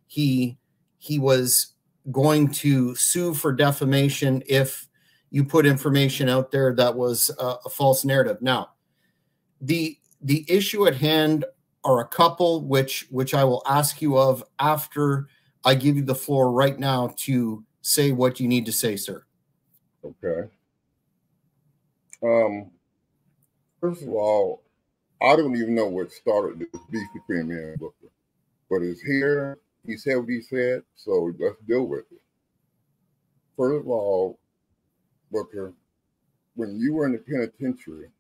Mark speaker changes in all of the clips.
Speaker 1: he was going to sue for defamation if you put information out there that was a false narrative. Now, the issue at hand are a couple which I will ask you of after I give you the floor right now to say what you need to say, sir.
Speaker 2: Okay. First of all, I don't even know what started this beef between me and Booker, but it's here. He said what he said, so let's deal with it. First of all, Booker, when you were in the penitentiary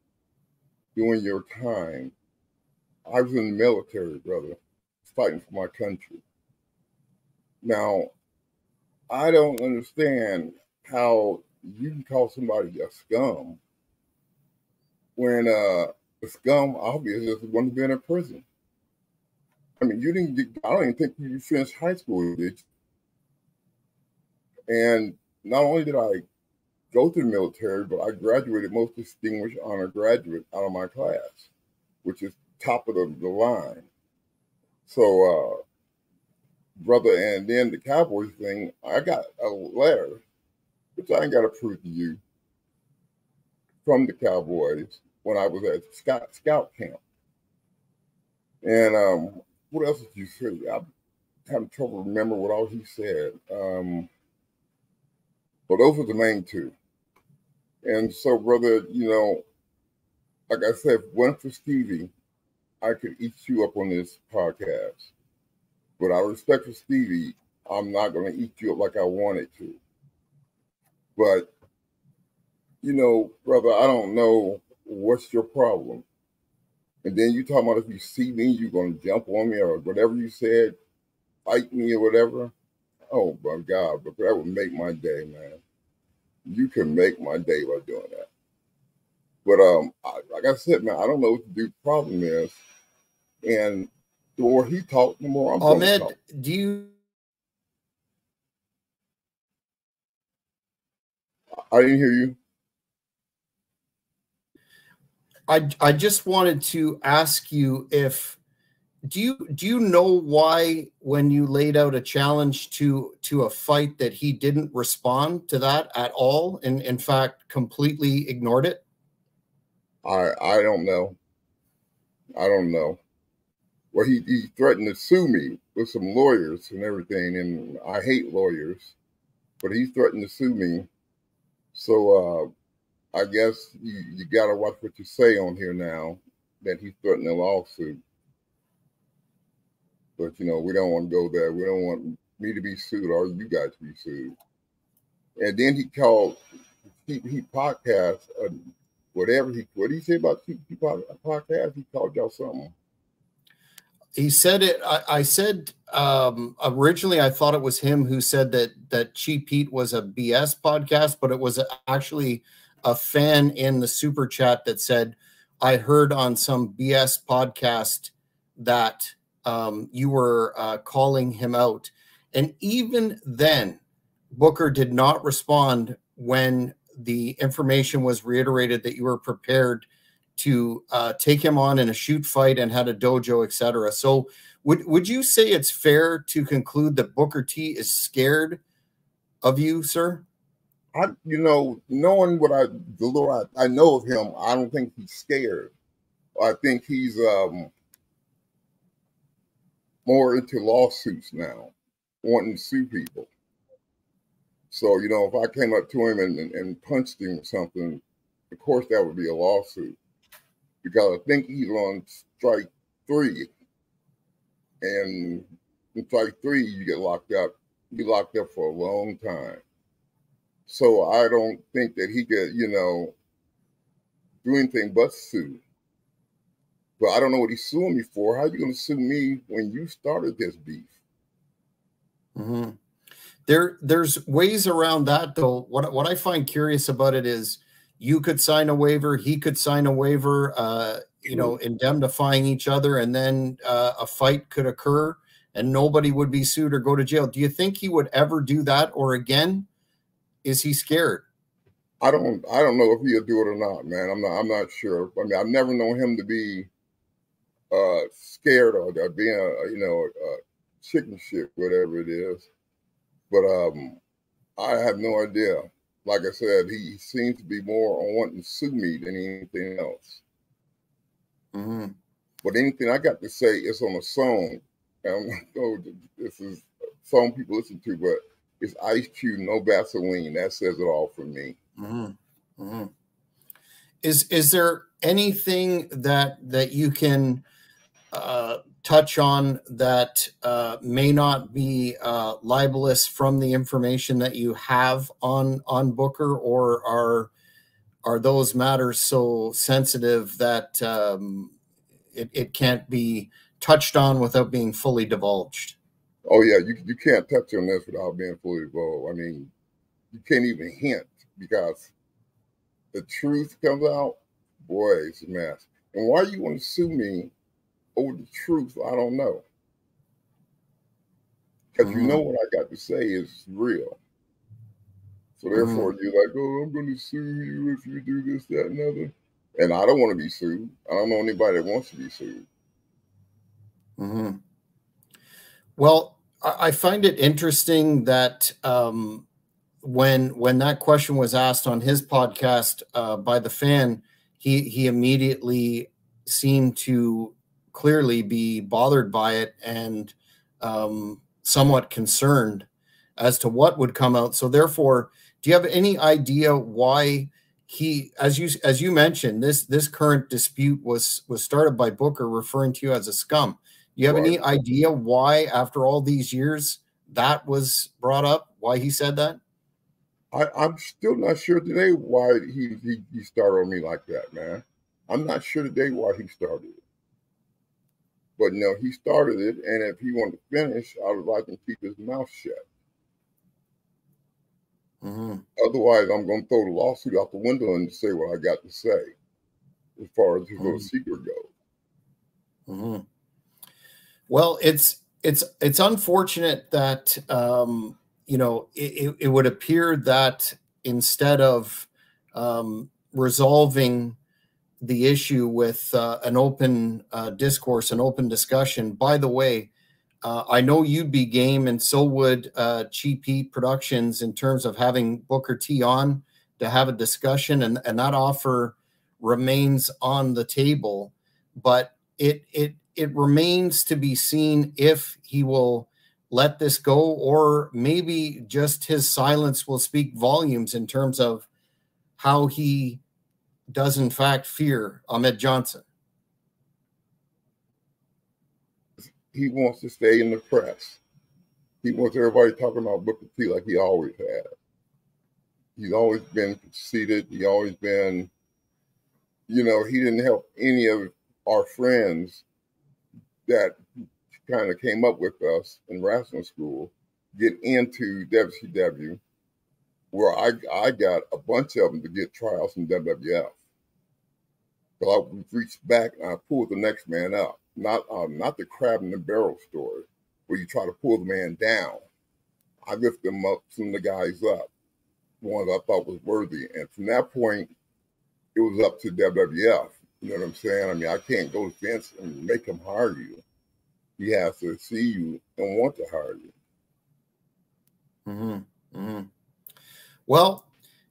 Speaker 2: doing your time, I was in the military, brother, fighting for my country. Now, I don't understand how you can call somebody a scum when the scum obviously is the one who's been in prison. I mean, you didn't get, I don't even think you finished high school, did you? And not only did I go to the military, but I graduated most distinguished honor graduate out of my class, which is top of the line. So, brother, and then the Cowboys thing, I got a letter, which I ain't got to prove to you, from the Cowboys when I was at scout camp. And what else did you say? I'm having trouble remembering what all he said. But those were the main two. And so, brother, you know, like I said, if it wasn't for Stevie, I could eat you up on this podcast. But out of respect for Stevie, I'm not going to eat you up like I wanted to. But, you know, brother, I don't know what's your problem. And then you talking about if you see me, you're going to jump on me or whatever you said, fight me or whatever. Oh, my God, but that would make my day, man. You can make my day by doing that. But like I said, man, I don't know what the dude's problem is. And the more he talks, the more I'm going to talk.
Speaker 1: Ahmed, do you...
Speaker 2: I didn't hear you.
Speaker 1: I just wanted to ask you if do you know why when you laid out a challenge to a fight that he didn't respond to that at all and in fact completely ignored it?
Speaker 2: I don't know. I don't know. Well, he threatened to sue me with some lawyers and everything, and I hate lawyers, but he threatened to sue me. So I guess you got to watch what you say on here now, that he's threatening a lawsuit. But, you know, we don't want to go there. We don't want me to be sued or you guys to be sued. And then he called, he podcast, what did he say about podcast? He called y'all something.
Speaker 1: He said it. I said originally I thought it was him who said that Cheap Pete was a BS podcast, but it was actually a fan in the super chat that said, I heard on some BS podcast that you were calling him out. And even then, Booker did not respond when the information was reiterated that you were prepared to take him on in a shoot fight and had a dojo, etc. So would you say it's fair to conclude that Booker T is scared of you, sir?
Speaker 2: You know, knowing what the little I know of him, I don't think he's scared. I think he's more into lawsuits now, wanting to sue people. So, you know, if I came up to him and punched him or something, of course that would be a lawsuit. Because I think he's on strike 3. And in strike 3, you get locked up. You're locked up for a long time. So I don't think that he could, you know, do anything but sue. But I don't know what he's suing me for. How are you going to sue me when you started this beef?
Speaker 1: Mm-hmm. There's ways around that, though. What I find curious about it is you could sign a waiver, he could sign a waiver, you know, indemnifying each other, and then a fight could occur and nobody would be sued or go to jail. Do you think he would ever do that? Or again, is he scared?
Speaker 2: I don't know if he'll do it or not, man. I'm not sure. I mean, I've never known him to be scared or being chicken shit, whatever it is. But I have no idea. Like I said, he seems to be more on wanting to sue me than anything else.
Speaker 1: Mm-hmm.
Speaker 2: But anything I got to say is on a song. And this is a song people listen to, but it's Ice Cube, No Vaseline. That says it all for me.
Speaker 1: Mm-hmm. Mm-hmm. Is there anything that you can touch on that may not be libelous from the information that you have on Booker, or are those matters so sensitive that it can't be touched on without being fully divulged?
Speaker 2: Oh yeah, you can't touch on this without being fully involved. I mean, you can't even hint because the truth comes out, boy, it's a mess. And why you want to sue me over the truth, I don't know. Because you know what I got to say is real. So therefore, you're like, oh, I'm going to sue you if you do this, that, and other. And I don't want to be sued. I don't know anybody that wants to be sued.
Speaker 1: Mm-hmm. Well, I find it interesting that when that question was asked on his podcast by the fan, he immediately seemed to clearly be bothered by it and somewhat concerned as to what would come out. So therefore, do you have any idea why he, as you mentioned, this current dispute was started by Booker referring to you as a scum? Do you have any idea why, after all these years, that was brought up? Why he said that?
Speaker 2: I'm still not sure today why he started on me like that, man. I'm not sure today why he started it. But no, he started it, and if he wanted to finish, I would like him to keep his mouth shut. Otherwise, I'm going to throw the lawsuit out the window and say what I got to say, as far as his little secret goes.
Speaker 1: Well, it's unfortunate that it would appear that instead of resolving the issue with an open discourse, an open discussion. By the way, I know you'd be game, and so would Cheap Heat Productions, in terms of having Booker T on to have a discussion, and that offer remains on the table. But it remains to be seen if he will let this go, or maybe just his silence will speak volumes in terms of how he does in fact fear Ahmed Johnson.
Speaker 2: He wants to stay in the press. He wants everybody talking about Booker T like he always has. He's always been conceited. He always been, he didn't help any of our friends that kind of came up with us in wrestling school get into WCW, where I got a bunch of them to get tryouts in WWF. So I reached back and I pulled the next man up. Not the crab in the barrel story, where you try to pull the man down. I lift them up, some of the guys up, the ones I thought was worthy. And from that point, it was up to WWF. You know what I'm saying? I mean, I can't go to Vince and make him hire you. He has to see you and want to hire you.
Speaker 1: Well,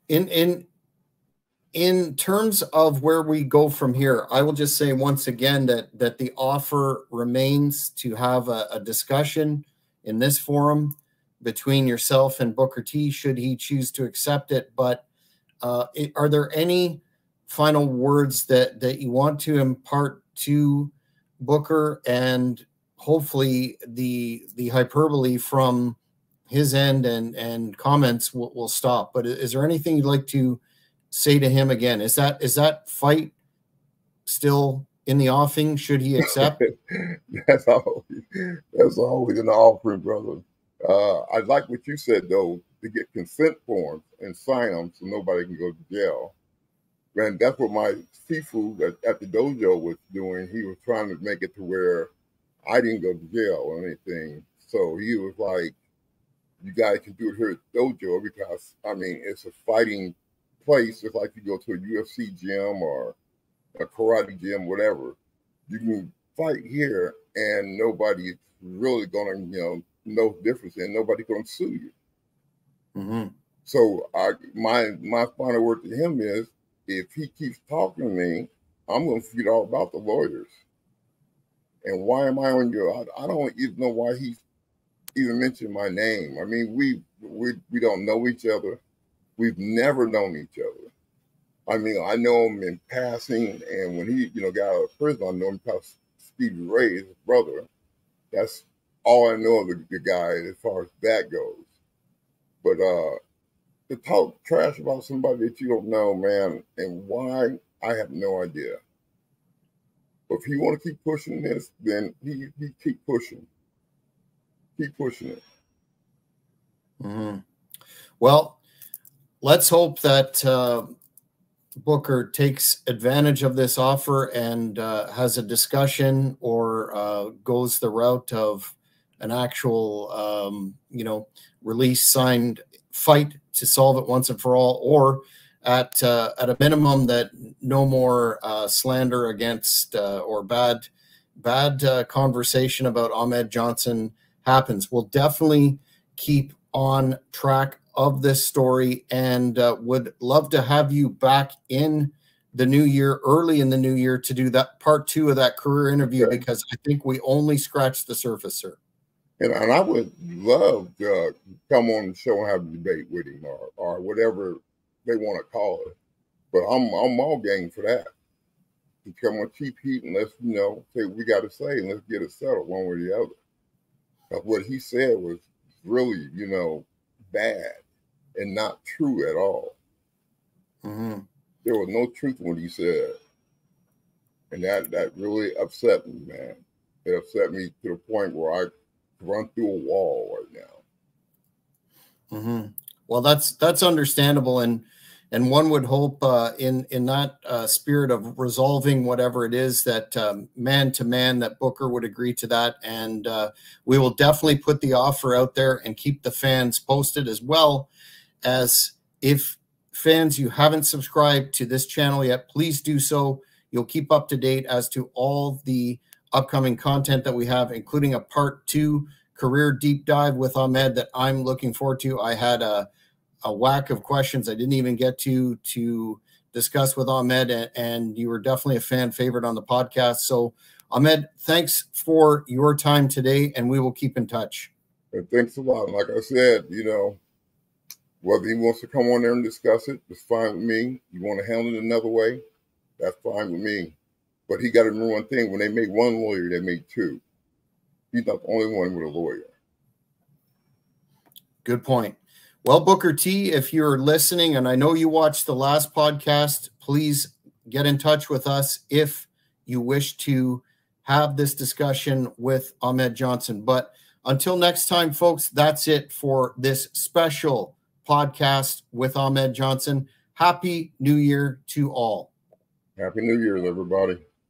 Speaker 1: in terms of where we go from here, I will just say once again that the offer remains to have a discussion in this forum between yourself and Booker T, should he choose to accept it. But are there any final words that you want to impart to Booker, and hopefully the hyperbole from his end and comments will stop? But is there anything you'd like to say to him again? Is that fight still in the offing? Should he accept?
Speaker 2: That's always an offering, brother. I like what you said, though, to get consent forms and sign them so nobody can go to jail. And that's what my Sifu at the dojo was doing. He was trying to make it to where I didn't go to jail or anything. So he was like, you guys can do it here at the dojo, because, I mean, it's a fighting place. It's like you go to a UFC gym or a karate gym, whatever. You can fight here and nobody's really gonna, know the difference, and nobody's gonna sue you.
Speaker 1: Mm-hmm.
Speaker 2: So my final word to him is, if he keeps talking to me, I'm gonna forget all about the lawyers. And why am I on your? I don't even know why he even mentioned my name. I mean, we don't know each other. We've never known each other. I mean, I know him in passing, and when he, got out of prison, I know him because Stevie Ray, his brother. That's all I know of the guy as far as that goes. But to talk trash about somebody that you don't know, man, and why, I have no idea. But if you want to keep pushing this, then he keep pushing. Keep pushing it.
Speaker 1: Mm-hmm. Well, let's hope that Booker takes advantage of this offer and has a discussion, or goes the route of an actual, release, signed fight to solve it once and for all, or at a minimum that no more slander against or bad conversation about Ahmed Johnson happens. We'll definitely keep on track of this story, and would love to have you back in the new year, early in the new year, to do that part 2 of that career interview, because I think we only scratched the surface, sir.
Speaker 2: And I would love to come on the show and have a debate with him, or whatever they want to call it. But I'm all game for that. To come on Cheap Heat and let's, say what we got to say, and let's get it settled one way or the other. Because what he said was really, bad and not true at all.
Speaker 1: Mm-hmm.
Speaker 2: There was no truth in what he said. And that really upset me, man. It upset me to the point where I run through a wall right now.
Speaker 1: Mm-hmm. Well, that's understandable, and one would hope in that spirit of resolving whatever it is, that man to man, that Booker would agree to that, and we will definitely put the offer out there and keep the fans posted, as well as, if fans, you haven't subscribed to this channel yet, please do so. You'll keep up to date as to all the upcoming content that we have, including a part 2 career deep dive with Ahmed that I'm looking forward to. I had a whack of questions I didn't even get to discuss with Ahmed, and you were definitely a fan favorite on the podcast. So, Ahmed, thanks for your time today, and we will keep in touch.
Speaker 2: And thanks a lot. Like I said, whether he wants to come on there and discuss it, it's fine with me. You want to handle it another way, that's fine with me. But he got to remember one thing: when they make one lawyer, they make 2. He's not the only one with a lawyer.
Speaker 1: Good point. Well, Booker T, if you're listening, and I know you watched the last podcast, please get in touch with us if you wish to have this discussion with Ahmed Johnson. But until next time, folks, that's it for this special podcast with Ahmed Johnson. Happy New Year to all.
Speaker 2: Happy New Year, everybody.